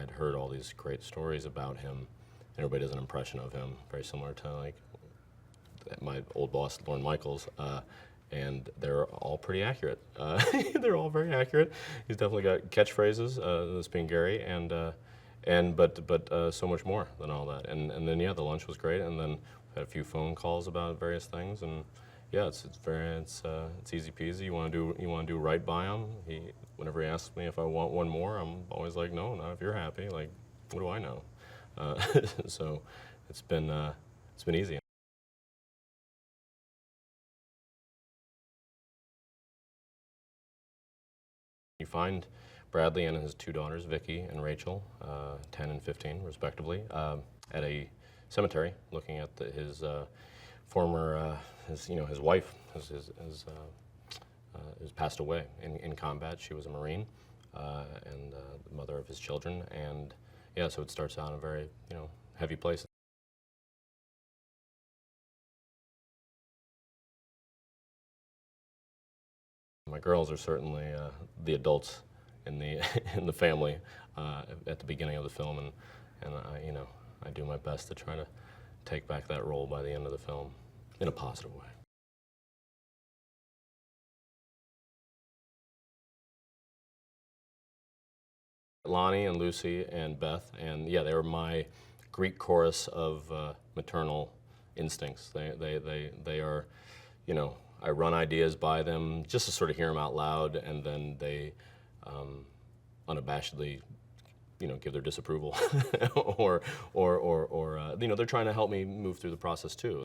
I'd heard all these great stories about him. Everybody does an impression of him, very similar to like my old boss, Lorne Michaels, and they're all pretty accurate. They're all very accurate. He's definitely got catchphrases, this being Gary, but so much more than all that. And then yeah, the lunch was great, and then we had a few phone calls about various things, and yeah, it's easy peasy. You want to do right by him. Whenever he asks me if I want one more, I'm always like, no, not if you're happy. Like, what do I know? So it's been easy. You find Bradley and his two daughters, Vicky and Rachel, 10 and 15 respectively, at a cemetery looking at his former, his wife has passed away in combat. She was a Marine and the mother of his children, and yeah, so it starts out in a very heavy place. My girls are certainly the adults in the in the family at the beginning of the film, and I do my best to try to take back that role by the end of the film in a positive way. Lonnie and Lucy and Beth, and yeah, they were my Greek chorus of maternal instincts. They are, I run ideas by them just to sort of hear them out loud, and then they unabashedly, give their disapproval, or they're trying to help me move through the process too.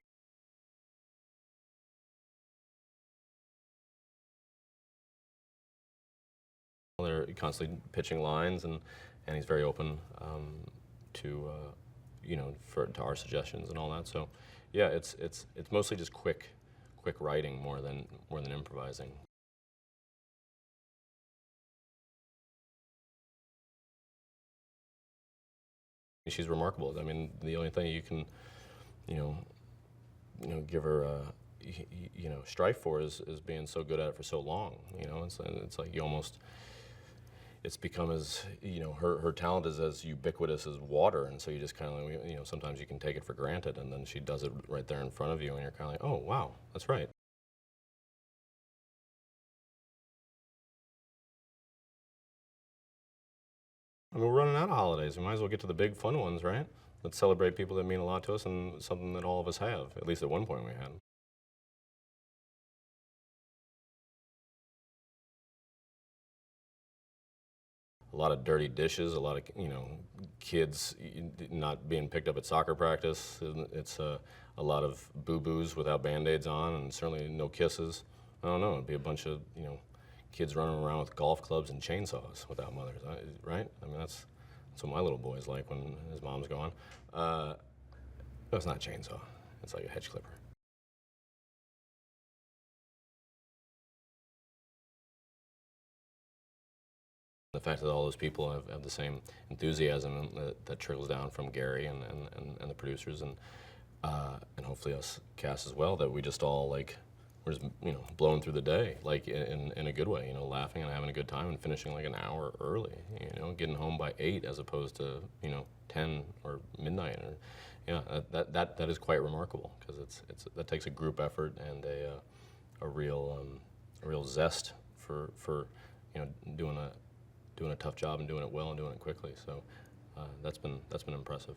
They're constantly pitching lines, and he's very open to to our suggestions and all that. So, yeah, it's mostly just quick writing more than improvising. She's remarkable. I mean, the only thing you can, give her strife for is being so good at it for so long. It's like you almost. It's become as, her talent is as ubiquitous as water, and so you just kind of, sometimes you can take it for granted, and then she does it right there in front of you, and you're kind of like, oh, wow, that's right. I mean, we're running out of holidays. We might as well get to the big fun ones, right? Let's celebrate people that mean a lot to us and something that all of us have, at least at one point we had. A lot of dirty dishes, a lot of kids not being picked up at soccer practice. It's a lot of boo-boos without Band-Aids on, and certainly no kisses. I don't know. It'd be a bunch of kids running around with golf clubs and chainsaws without mothers, right? I mean, that's what my little boy's like when his mom's gone. No, it's not a chainsaw. It's like a hedge clipper. The fact that all those people have the same enthusiasm that trickles down from Gary and the producers and hopefully us cast as well, that we just all we're just blowing through the day in a good way, laughing and having a good time and finishing like an hour early, getting home by 8 as opposed to 10 or midnight. Or, yeah, that is quite remarkable, because that takes a group effort and a real zest for doing a tough job and doing it well and doing it quickly. So that's been impressive.